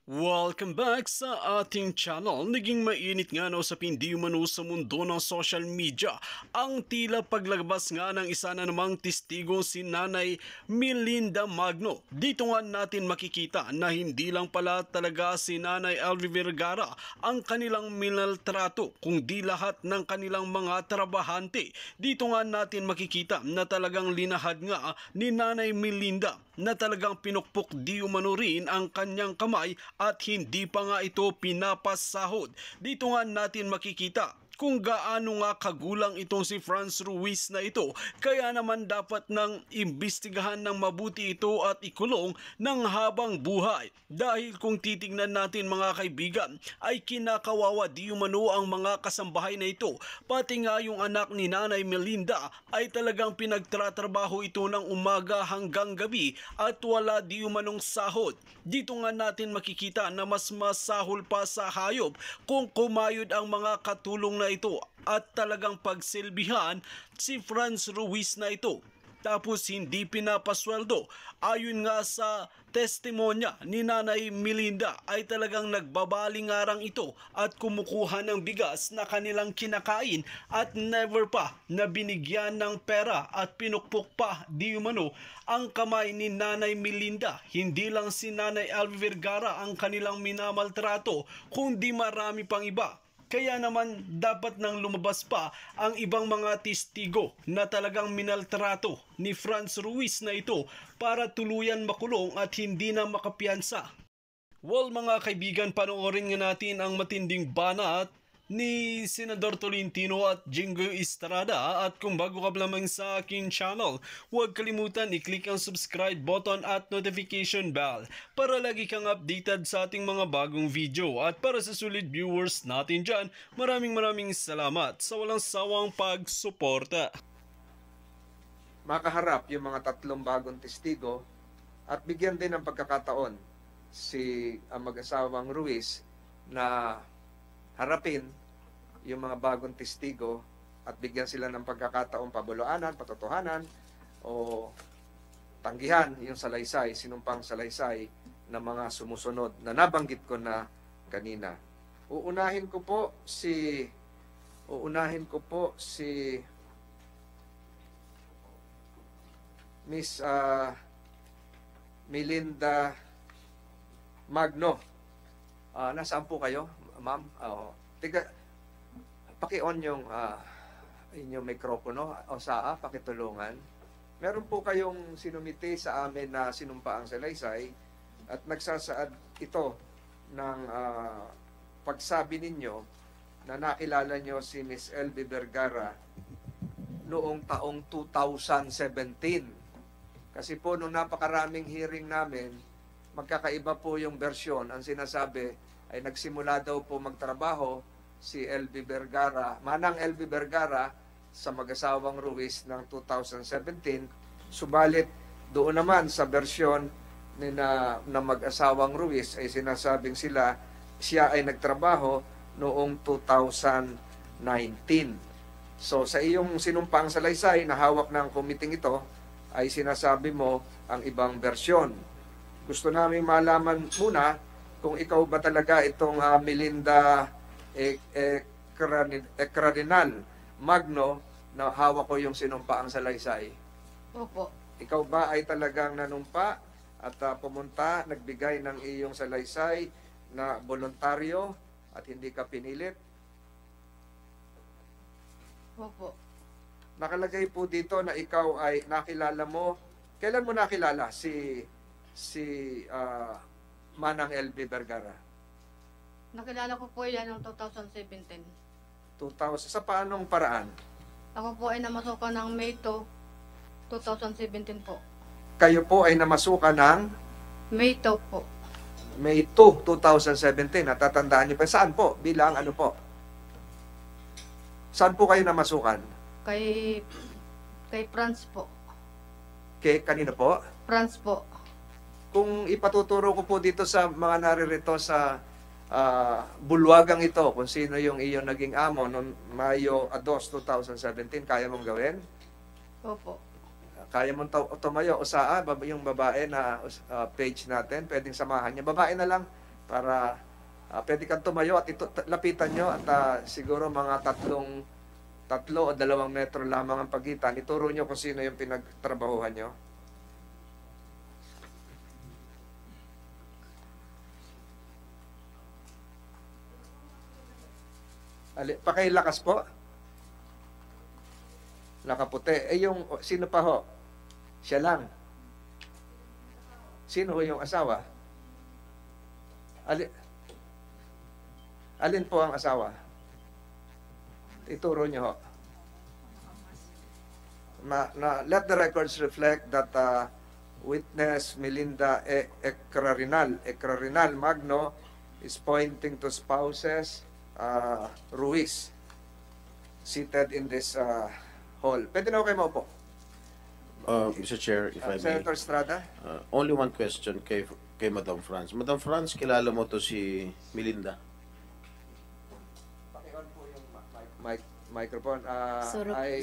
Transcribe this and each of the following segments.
Welcome back sa ating channel. Naging mainit nga na usapin di umano sa mundo ng social media ang tila paglabas nga ng isa na namang testigo si Nanay Melinda Magno. Dito nga natin makikita na hindi lang pala talaga si Nanay Elvie Vergara ang kanilang minaltrato, kundi lahat ng kanilang mga trabahante. Dito nga natin makikita na talagang linahad nga ni Nanay Melinda na talagang pinukpok di umano rin ang kanyang kamay at hindi pa nga ito pinapasahod. Dito nga natin makikita kung gaano nga kagulang itong si Franz Ruiz na ito. Kaya naman dapat nang imbestigahan ng mabuti ito at ikulong ng habang buhay. Dahil kung titignan natin mga kaibigan, ay kinakawawa di umano ang mga kasambahay na ito. Pati nga yung anak ni Nanay Melinda ay talagang pinagtratrabaho ito ng umaga hanggang gabi at wala di umanong sahod. Dito nga natin makikita na mas masahol pa sa hayop kung kumayod ang mga katulong na ito at talagang pagsilbihan si Franz Ruiz na ito. Tapos hindi pinapasweldo. Ayon nga sa testimonya ni Nanay Melinda ay talagang nagbabalingarang ito at kumukuha ng bigas na kanilang kinakain at never pa na binigyan ng pera at pinukpok pa di umano ang kamay ni Nanay Melinda. Hindi lang si Nanay Elvie Vergara ang kanilang minamaltrato, kundi marami pang iba. Kaya naman dapat nang lumabas pa ang ibang mga testigo na talagang minaltrato ni Franz Ruiz na ito para tuluyan makulong at hindi na makapiyansa. Well mga kaibigan, panoorin nga natin ang matinding banat ni Senador Tolentino at Jingo Estrada. At kung bago ka lamang sa aking channel, huwag kalimutan i-click ang subscribe button at notification bell para lagi kang updated sa ating mga bagong video. At para sa solid viewers natin dyan, maraming salamat sa walang sawang pagsuporta. Makaharap yung mga tatlong bagong testigo at bigyan din ng pagkakataon si mag-asawang Ruiz na harapin yung mga bagong testigo at bigyan sila ng pagkakataong pabulaanan, patotohanan o tanggihan yung salaysay, sinumpang salaysay ng mga sumusunod na nabanggit ko na kanina. Uunahin ko po si Miss Melinda Magno. Nasaan po kayo, ma'am? Paki-on yung inyong mikropono o pakitulungan. Meron po kayong sinumite sa amin na sinumpaang salaysay at nagsasaad ito ng pagsabi ninyo na nakilala nyo si Miss Elvie Vergara noong taong 2017. Kasi po nung napakaraming hearing namin, magkakaiba po yung bersyon. Ang sinasabi ay nagsimula daw po magtrabaho si Elvie Vergara, Manang Elvie Vergara sa mag-asawang Ruiz ng 2017. Subalit doon naman sa bersyon ni na mag-asawang Ruiz ay sinasabing siya ay nagtrabaho noong 2019. So sa iyong sinumpang salaysay na hawak ng komiting ito ay sinasabi mo ang ibang bersyon. Gusto namin malaman muna kung ikaw ba talaga itong Melinda Cardinal Magno na hawak ko yung sinumpaang salaysay. Opo. Ikaw ba ay talagang nanumpa at pumunta, nagbigay ng iyong salaysay na voluntaryo at hindi ka pinilit? Opo. Nakalagay po dito na ikaw ay nakilala mo. Kailan mo nakilala si Manang Elvie Vergara? Nakilala ko po yan noong 2017. 2000. Sa paanong paraan? Ako po ay namasukan ng May 2, 2017 po. Kayo po ay namasukan ng May 2 po. May 2, 2017. Natatandaan niyo pa. Saan po? Bilang ano po? Saan po kayo namasukan? Kay Franz po. Kanino po? Franz po. Kung ipatuturo ko po dito sa mga naririto sa bulwagang ito, kung sino yung iyong naging amo noong Mayo 2, 2017, kaya mong gawin? Opo. Kaya mong tumayo o yung babae na page natin, pwedeng samahan niya. Babae na lang, para pwede kang tumayo at ito, lapitan nyo at siguro mga tatlo o 2 metro lamang ang pagitan. Ituro nyo kung sino yung pinagtrabahuhan nyo. Pakilakas po. Nakaputi. Yung, sino pa ho? Siya lang. Sino ho yung asawa? Alin po ang asawa? Ituro niyo ho. Let the records reflect that witness Melinda Ecrarinal Magno is pointing to spouses Ruiz seated in this hall. Pwede na kayo maupo. Mr. Chair, if I may. Senator Estrada? Only one question kay Madam Franz. Madam Franz, kilala mo to si Melinda? Paki-on po yung microphone.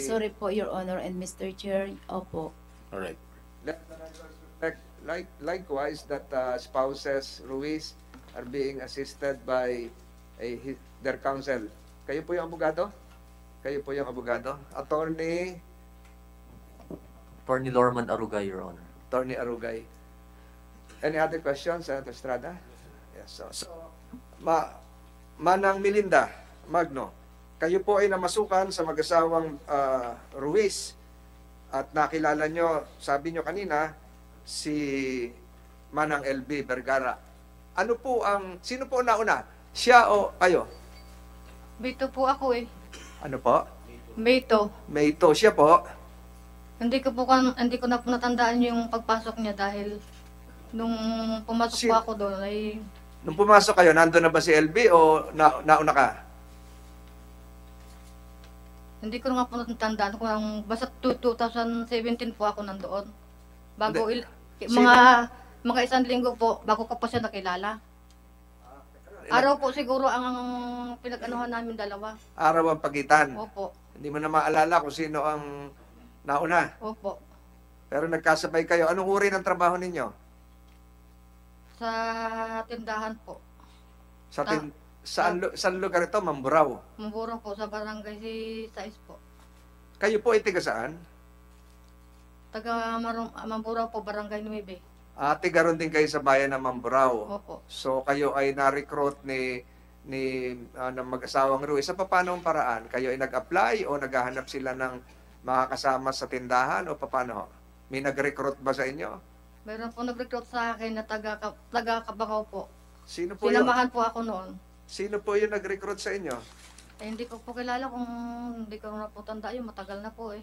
Sorry po, Your Honor and Mr. Chair. Opo. Alright. Let the records reflect likewise that spouses Ruiz are being assisted by their counsel. Kayo po yung abogado? Kayo po yung abogado? Attorney Lorman Arugay, Your Honor. Attorney Arugay. Any other questions, Senator Estrada? Yes. So Manang Melinda Magno, kayo po ay namasukan sa mag-asawang Ruiz at nakilala nyo, sabi nyo kanina, si Manang LB Vergara. Sino po nauna? Siya o kayo? Bito po ako eh. Ano po? Bito. Mayto, siya po. Hindi ko na po natandaan yung pagpasok niya dahil nung pumasok po ako doon ay Nung pumasok kayo, nandun na ba si LB o nauna ka? hindi ko nga po natandaan kung basta 2017 po ako nandoon. Bago mga isang linggo po bago ko po siya nakilala. Araw po siguro ang pinag-anuhan namin dalawa. Araw ang pagitan. Opo. Hindi mo na maalala kung sino ang nauna. Opo. Pero nagkasabay kayo. Anong uri ng trabaho ninyo? Sa tindahan po. Saan lugar ito? Mamburao. Mamburong po sa barangay si Sais po. Kayo po ay tiga saan? Taga Mamburong po, barangay 9. Tiga ron din kayo sa bayan ng Mamburao. Opo. So kayo ay na-recruit ng mag-asawang Ruiz. Sa paanong paraan? Kayo ay nag-apply o naghahanap sila ng makakasama sa tindahan o paano? May nag-recruit ba sa inyo? Meron po nag-recruit sa akin na taga Kabakaw po. Sino po yun? Sinamahan po ako noon. Sino po yung nag-recruit sa inyo? Hindi ko po kilala kung hindi ko na po tanda yun. Matagal na po eh.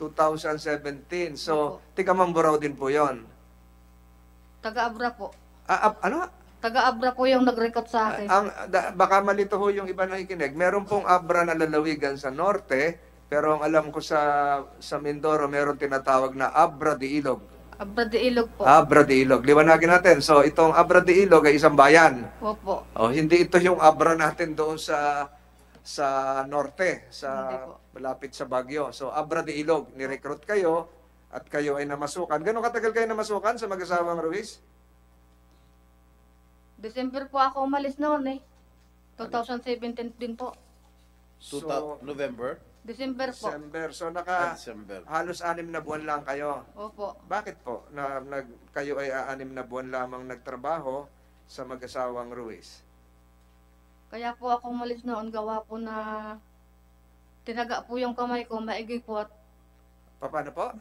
2017. So, Opo. tiga Mamburao din po yon. Taga-Abra po. Ano? Taga-Abra po yung nag-recruit sa akin. Baka malito ho yung iba nakikinig. Meron pong Abra na lalawigan sa norte, pero ang alam ko sa Mindoro, meron tinatawag na Abra de Ilog. Abra de Ilog po. Abra de Ilog. Liwanagin natin. So, itong Abra de Ilog ay isang bayan. Opo. Hindi ito yung Abra natin doon sa norte, Hindi po. malapit sa Baguio. So, Abra de Ilog. Ni-recruit kayo at kayo ay namasukan. Gano'ng katagal kayo namasukan sa mag-asawang Ruiz? December po ako umalis noon eh. 2017 din po. November? December po. December. So, December. halos 6 na buwan lang kayo. Opo. Bakit po kayo ay 6 na buwan lamang nagtrabaho sa mag-asawang Ruiz? Kaya po ako umalis noon, gawa po na tinaga po yung kamay ko, maigi po at Paano po?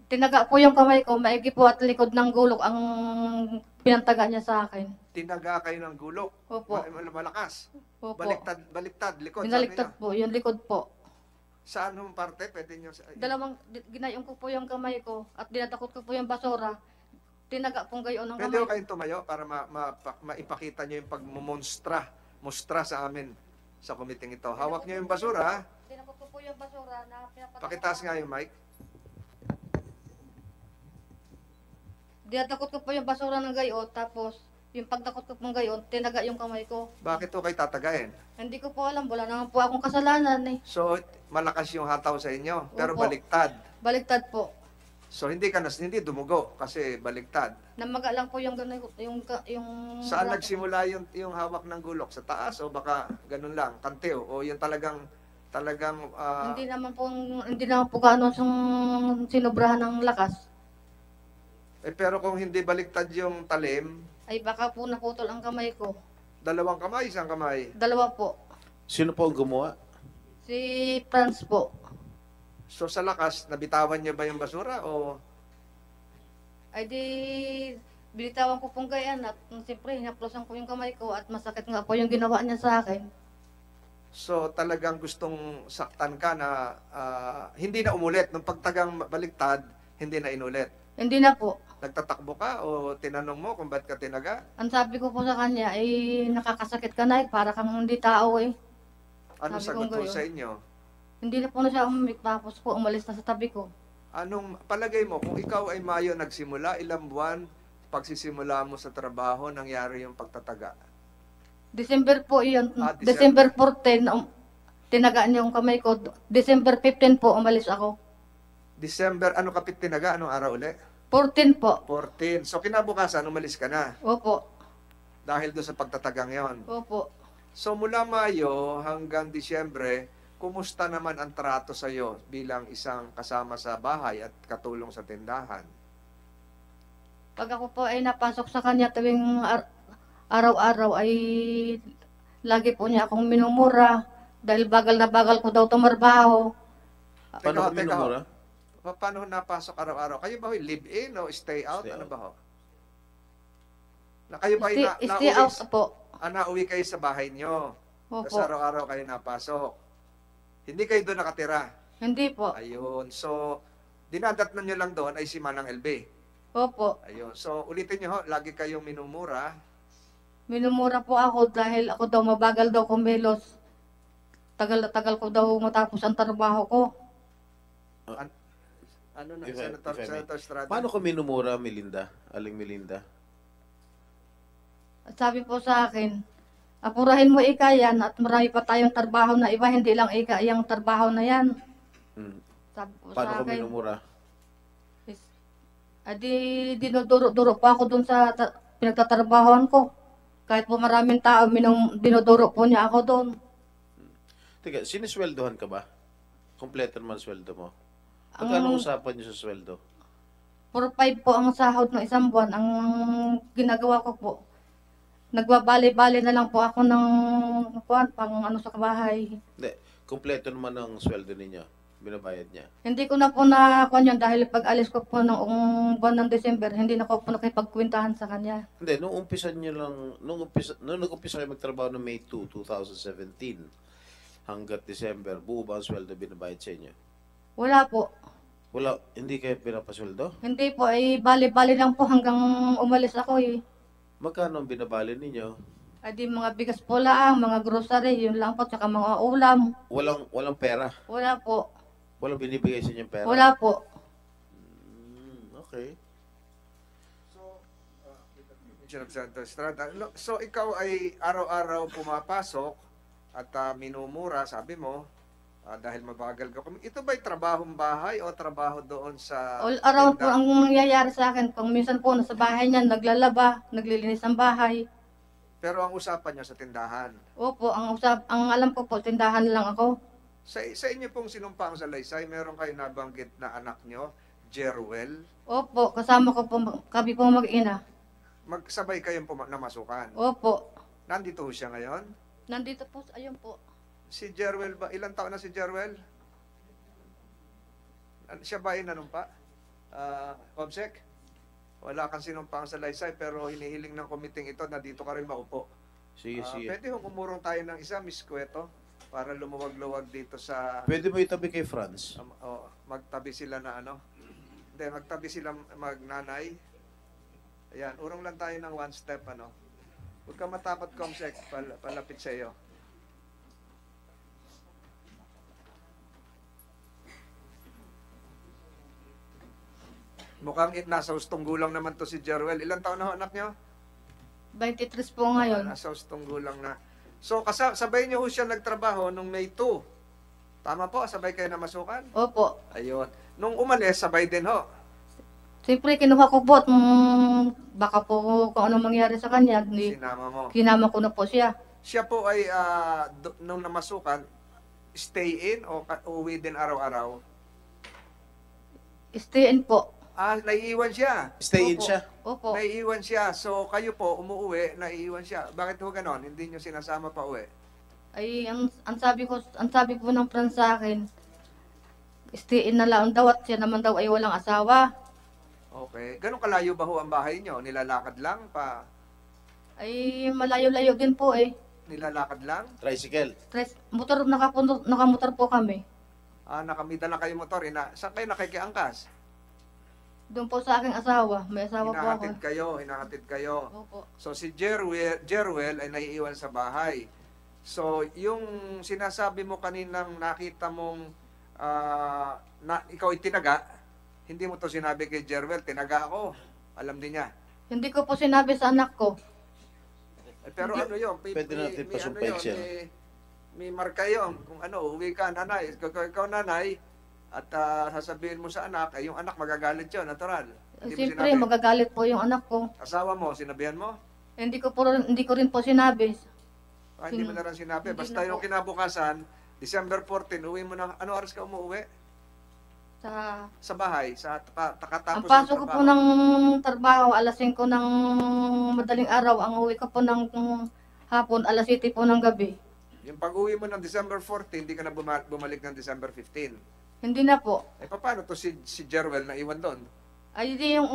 tinaga po yung kamay ko, maigi po at likod ng gulok ang pinantaga niya sa akin. Tinaga kayo ng gulok. Opo. Malakas. Opo. Baliktad, likod. Binaliktad po, yung likod po. Saan yung parte? Pwede nyo Ginayong ko po yung kamay ko at dinatakot ko po yung basura. Tinaga pong gayon ng Pwede kamay. ko kayong tumayo para maipakita nyo yung mustra sa amin sa kumiting ito. Hawak nyo yung basura. Tinakot ko po yung basura na pinapatakot. Pakitaas nga yung mic. Dinatakot ko po yung basura ng gayon, tapos yung pagtakot ko pong gayon, tinaga yung kamay ko. Bakit to kayo tatagain? Hindi ko po alam, wala naman po akong kasalanan eh. So, malakas yung hataw sa inyo, pero Opo. baliktad. Baliktad po. So hindi hindi dumugo kasi baliktad. Namaga lang po yung gano'n, yung Saan nagsimula yung hawak ng gulok? Sa taas o baka ganun lang, kanteo o yung talagang hindi naman po gaano sinobrahan ng lakas. pero kung hindi baliktad yung talim, Ay baka po naputol ang kamay ko. dalawang kamay, isang kamay. Dalawa po. Sino po ang gumawa? Si Franz po. So sa lakas, nabitawan niya ba yung basura o Ay di, binitawan ko pong gayan at siyempre hinaplosan ko yung kamay ko at masakit nga po yung ginawa niya sa akin. so talagang gustong saktan ka na hindi na umulit? Nung pagtagang baliktad, hindi na inulit? Hindi na po. Nagtatakbo ka o tinanong mo kung ba't ka tinaga? Ang sabi ko po sa kanya, ay nakakasakit ka na para kang hindi tao eh. Ano Sabi sagot ko mo gayon. sa inyo? Hindi na po na siya umimik tapos po umalis na sa tabi ko. Anong palagay mo, kung ikaw ay Mayo nagsimula, ilang buwan pagsisimula mo sa trabaho, nangyari yung pagtataga? December po iyon. December. December 14, tinagaan niya yung kamay ko. December 15 po, umalis ako. December, ano kapit tinaga? Anong araw uli? 14 po. 14. So kinabukasan, umalis ka na Opo. dahil doon sa pagtatagang yon. Opo. So mula Mayo hanggang Disyembre, kumusta naman ang trato sa iyo bilang isang kasama sa bahay at katulong sa tindahan? Pag ako po ay napasok sa kanya tuwing araw-araw ay lagi po niya akong minumura dahil bagal na bagal ko daw tumarbaho. Paano ko minumura? Paano napasok araw-araw? Kayo ba live-in o stay out? Stay Ano out. ba ho? Na kayo ba Stay out po. nauwi kayo sa bahay nyo? Tapos Opo. araw-araw kayo napasok? Hindi kayo doon nakatira? Hindi po. Ayun. So, dinadatnan nyo lang doon ay si Manang LB. Opo. Ayun. So, ulitin nyo ho, lagi kayong minumura. Minumura po ako dahil ako daw mabagal daw kumilos. Tagal na tagal ko daw matapos ang trabaho ko. Ano na, If I may. Senator Estrada? Paano ko minumura, Melinda? Aling Melinda? At sabi po sa akin, apurahin mo ika yan at marami pa tayong trabaho na iba, hindi lang ika yung trabaho na yan. Hmm. Sabi po Paano sa ko akin. minumura? Adi, dinuduro-duro pa ako dun sa pinagtatrabahoan ko. Kahit po maraming tao, dinuduro po niya ako doon. Teka, sinisweldohan ka ba? Kompleto naman sweldo mo. Ang- Magkano usapan niyo sa sweldo? 4-5 po ang sahod ng isang buwan. Ang ginagawa ko po, nagbabali-bali na lang po ako ng pang ano sa bahay. Hindi, kompleto naman ang sweldo ninyo. Binabayad niya. Hindi ko na po nakuha yun dahil pag alis ko po ng buwan ng December, hindi na ko po nakipagkwentahan sa kanya. Hindi, nung nag-umpisa kayo magtrabaho noong May 2, 2017 hanggat December, buo ba ang sweldo binabayad sa inyo? Wala po. Wala, hindi kayo pinapasweldo? Hindi po, ay bali-bali lang po hanggang umalis ako eh. Magkano ang binabali ninyo? Ay di mga bigas po lang, mga grocery, yun lang po, tsaka mga ulam. Walang pera? Wala po. Walang binibigay sa inyong pera? Wala po. Okay. Senator Estrada. So, ikaw ay araw-araw pumapasok at minumura, sabi mo, dahil mabagal ka. Ito ba'y trabahong bahay o trabaho doon sa All around po tindahan? ang nangyayari sa akin. Pag minsan po nasa bahay niya, naglalaba, naglilinis ng bahay. Pero ang usapan niyo sa tindahan. Opo, ang alam ko po, tindahan lang ako. Sa inyo pong sinumpang sa Laysay, meron kayo nabanggit na anak nyo, Jerwel. Opo, kasama ko po, kami po mag-ina. Magsabay kayong namasukan. Opo. Nandito ho siya ngayon. Nandito po, ayun po. Si Jerwel ba? Ilang taon na si Jerwel? Siya ba ay nanumpa? Comsec? Wala kang sinumpang sa Laysay pero hinihiling ng komiting ito na dito ka rin maupo. Sige, sige. Pwede kung umurong tayo ng isa, Miss Cueto, para lumuwag-luwag dito sa... Pwede mo itabi kay Franz? magtabi sila na ano. Hindi, magtabi sila magnanay. Ayan, urong lang tayo ng one step, ano. Huwag ka matakot, Comsec, palapit sa iyo. Mukhang nasa hustong gulang naman to si Jerwel. Ilang taon na ho, anak nyo? 23 po ngayon. Nasa hustong gulang na. So, sabay niyo ho siya nagtrabaho nung May 2. Tama po, sabay kayo na masukan? Opo. Ayun. Nung umalis, sabay din ho. Siyempre, kinuha ko po at baka po kung ano mangyari sa kanya. Sinama mo. Kinama ko na po siya. Siya po ay, nung namasukan, stay in o uwi din araw-araw? Stay in po. Naiiwan siya. Stay in Opo. siya. Opo. Naiiwan siya. So, kayo po, umuwi, naiiwan siya. Bakit ho ganon? Hindi nyo sinasama pa uwi? Ay, ang sabi po ng friend sa akin, stay in na lang daw at siya naman daw ay walang asawa. Okay. Ganun kalayo ba ho ang bahay nyo? Nilalakad lang pa? Ay, malayo-layo din po eh. Nilalakad lang? Tricycle. Nakamotor po kami. Nakamida na kayo motor. Saan kayo nakikiangkas? Doon po sa aking asawa. May asawa po ako. Hinahatid kayo. Opo. So si Jerwel ay naiiwan sa bahay. So yung sinasabi mo kaninang nakita mong ikaw ay tinaga, hindi mo to sinabi kay Jerwel, tinaga ako. Alam din niya. Hindi ko po sinabi sa anak ko. Pero ano yun? Pwede natin pasumpahin siya. May marka yun. Kung uwi ka, nanay. Ikaw nanay, at sasabihin mo sa anak, yung anak magagalit yun, natural. Hindi mo Siyempre, sinabi. magagalit po yung anak ko. Asawa mo, sinabihan mo? Hindi ko rin po sinabi. Hindi mo na rin sinabi. Hindi Basta na yung po. kinabukasan, December 14, uwi mo na. Ano oras ka umuwi? Sa bahay, Ang takatapos pasok ng ko po trabaho. ng trabaho, alas 5 ng madaling araw. Ang uwi ko po ng hapon, alas 7 po ng gabi. Yung pag-uwi mo ng December 14, hindi ka na bumalik ng December 15. Hindi na po. Paano to si Jerwel na iwan doon? Ay, di yung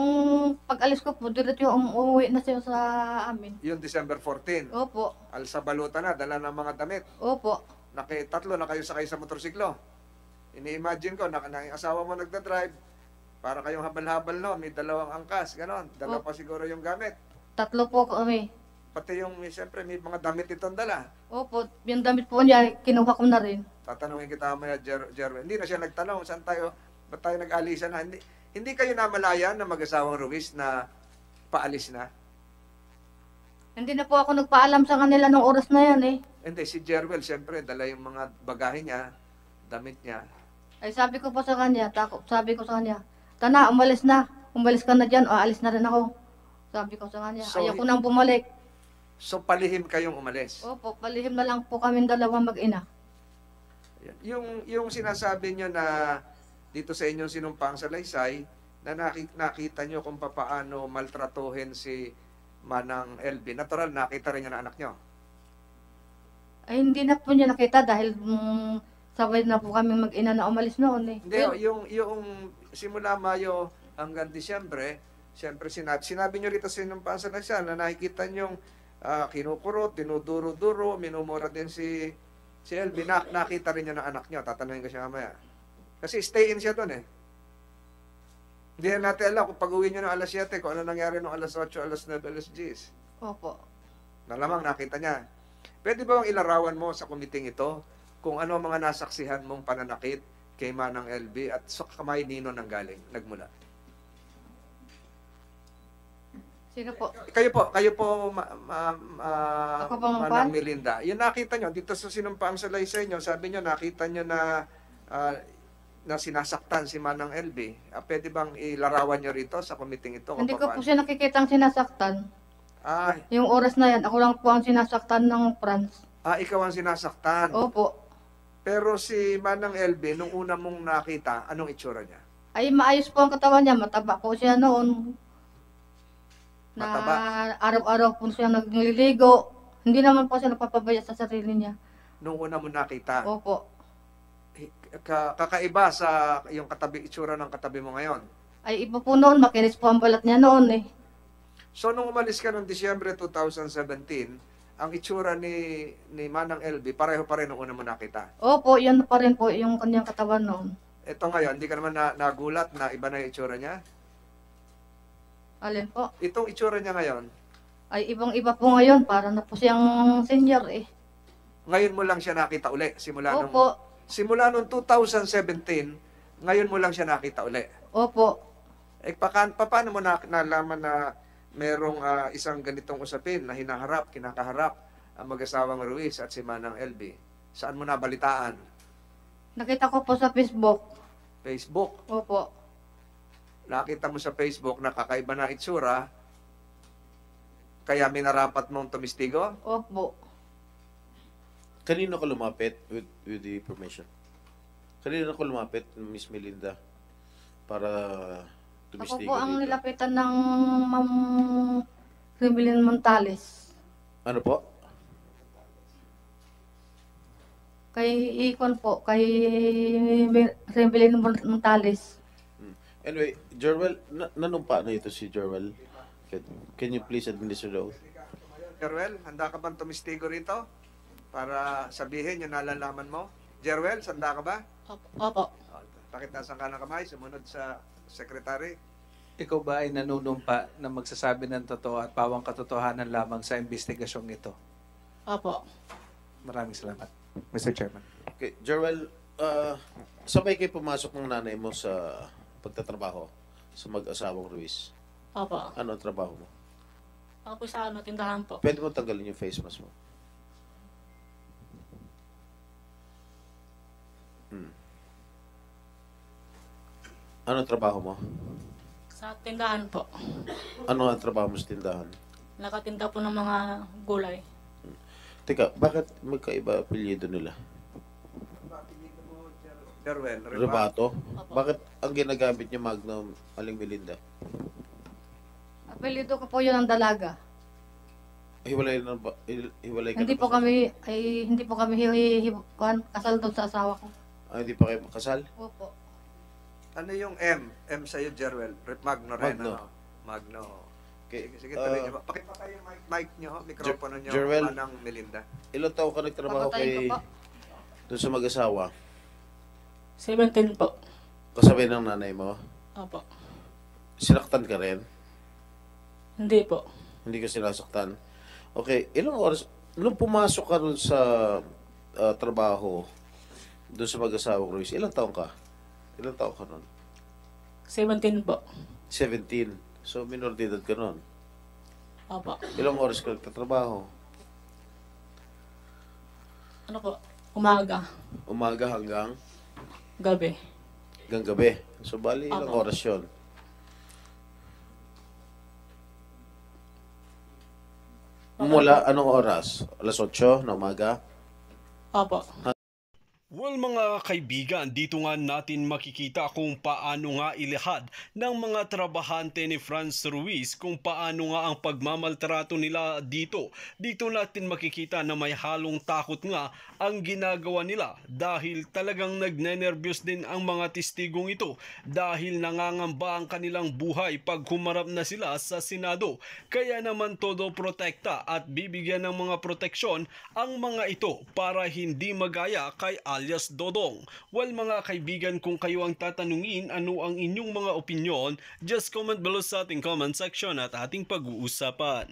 pag-alis ko po, diretso yung umuwi na siya sa amin. Yung December 14. Opo. Alsa baluta na, dala ng mga damit. Opo. Tatlo na kayo sakay sa motorsiklo. Ini-imagine ko, yung asawa mo nagda-drive, para kayong habal-habal no, may dalawang angkas, ganon. Dala pa siguro yung gamit. 3 po kami. Pati siyempre, may mga damit itong dala. Opo, yung damit po niya, kinuha ko na rin. Tatanungin kita mamaya, Jerwin. Hindi na siya nagtanong, ba't tayo nag-alisan na? Hindi kayo namalayan na mag-asawang Ruiz na paalis na? Hindi na po ako nagpaalam sa kanila nung oras na yan eh. Hindi, si Jerwel, siyempre, dala yung mga bagahe niya, damit niya. Ay sabi ko po sa kanya, Tana, umalis na. Umalis ka na dyan, o alis na rin ako. Sabi ko sa kanya, So, ayaw ko nang bumalik. So, palihim kayong umalis. Opo, palihim na lang po kami dalawang mag-ina. Yung sinasabi nyo na dito sa inyong sinumpang salaysay, na nakita nyo kung paano maltratuhin si Manang LB. Natural, nakita rin niya na anak nyo. Ay hindi na po niya nakita dahil sabay na po kami mag-ina na umalis noon eh. Hindi, yung simula Mayo hanggang Disyembre, siyempre sinabi nyo rito sa sinumpang salaysay na nakikita nyo kinukurot, dinuduro-duro, minumura din si LB. Nakita rin niya ng anak niya. Tatanungin ko siya mamaya. Kasi stay in siya doon eh. Hindi na natin alam kung pag-uwi niyo ng alas 7, kung ano nangyari ng alas 8, alas 9, alas 10. Opo. Malamang nakita niya. Pwede ba bang ilarawan mo sa kumiting ito kung ano ang mga nasaksihan mong pananakit kay Manang LB at sa kamay nino nagmula? Sino po? Kayo po, Ako po, Manang Juan? Melinda. Yung nakita nyo, dito sa sinumpang salaysay nyo, sabi nyo, nakita nyo na sinasaktan si Manang LB. Pwede bang ilarawan nyo rito sa kumiting ito? Hindi ko po siya nakikitang sinasaktan. Ah, Yung oras na yan, ako lang po ang sinasaktan ng Franz. ikaw ang sinasaktan. Opo. Pero si Manang LB, nung una mong nakita, anong itsura niya? Ay maayos po ang katawan niya, mataba po siya noon. Na Mataba? araw-araw po siya nagliligo. Hindi naman po siya nagpapabaya sa sarili niya. Nung una mo nakita. Opo. Kakaiba sa yung itsura ng katabi mo ngayon. Ay iba po noon, makinis po ang balat niya noon eh. So nung umalis ka noong Disyembre 2017, ang itsura ni Manang LB, pareho pa rin nung una mo nakita. Opo, yan pa rin po yung kanyang katawan noon. Ito ngayon, hindi ka naman nagulat na iba na yung itsura niya? Alin po? Itong itsura niya ngayon, Ay ibang-iba po ngayon, para na po siyang senior eh. ngayon mo lang siya nakita uli. Opo. Simula nung 2017, ngayon mo lang siya nakita uli. Opo. Paano mo nalaman na merong isang ganitong usapin na kinakaharap ang mag-asawang Ruiz at si Manang LB? Saan mo nabalitaan? Nakita ko po sa Facebook. Facebook. Opo. nakita mo sa Facebook na kakaiba na itsura, kaya minarapat mong tumistigo? Opo. Kanino ka lumapit with the permission? Kanino ka lumapit, Miss Melinda, para Ako tumistigo po ang dito? nilapitan ng Ma'am Rimilin Montales. Ano po? Kay Ikon po, kay Rimilin Montales. Anyway, Jerwel, nanumpa na ito si Jerwel. Can you please administer the oath? Jerwel, handa ka bang tumistigo rito? Para sabihin yung nalalaman mo? Jerwel, handa ka ba? Opo. Pakitasan ka ng kamay, sumunod sa secretary. Ikaw ba ay nanunumpa na magsasabi ng totoo at pawang katotohanan lamang sa investigasyong ito? Opo. Maraming salamat, Mr. Chairman. Okay, Jerwel, sabay kayo pumasok ng nanay mo sa pagtatrabaho sa mag-asawang Ruiz. Opo. Ano ang trabaho mo? Ako po sa tindahan po. Pwede mo tanggalin yung face mask mo. Ano ang trabaho mo? Sa tindahan po. Ano ang trabaho mo sa tindahan? Nakatinda po ng mga gulay. Teka, bakit magkaiba apelyido nila? Jerwel, Rebato? Bakit ang ginagamit niya Magnum Aling Melinda? Apelido ko po yun ang dalaga. Hiwalay na ba? Hiwalay ka Hindi na po ba? hindi po kami kasal doon sa asawa ko. Hindi pa kayo kasal? Opo. Ano yung M? M sa'yo, Jerwel. Magno rin, Magno. ano? Magno. Okay. Sige, tuloy niyo. Pakipatay yung mic niyo, mikropono niyo, Jerwel. Manang Melinda. Ilang taon ka nagtrabaho Papatayin kay ko po. doon sa mag-asawa? 17 po. Kasabay ng nanay mo? Opo. Sinaktan ka rin? Hindi po. Hindi ka sinasaktan? Okay, ilang oras? Nung pumasok ka doon sa trabaho, doon sa mag-asawa Ruiz, ilang taon ka? Ilang taon ka nun? 17 po. 17. So, minor de edad ka nun. Opo. Ilang oras ka nagtatrabaho? Ano po? Umaga. Umaga hanggang Gabi. gabi. So, bali ilang Opo. oras yun? Mula anong oras? Alas 8 na umaga? Opo. Well mga kaibigan, dito nga natin makikita kung paano nga ilihad ng mga trabahante ni Franz Ruiz kung paano nga ang pagmamaltrato nila dito. Dito natin makikita na may halong takot nga ang ginagawa nila dahil talagang nagnenervyos din ang mga testigong ito dahil nangangamba ang kanilang buhay pag humarap na sila sa Senado. Kaya naman todo protekta at bibigyan ng mga proteksyon ang mga ito para hindi magaya kay alias Dodong. Well mga kaibigan, kung kayo ang tatanungin ano ang inyong mga opinyon, just comment below sa ating comment section at ating pag-uusapan.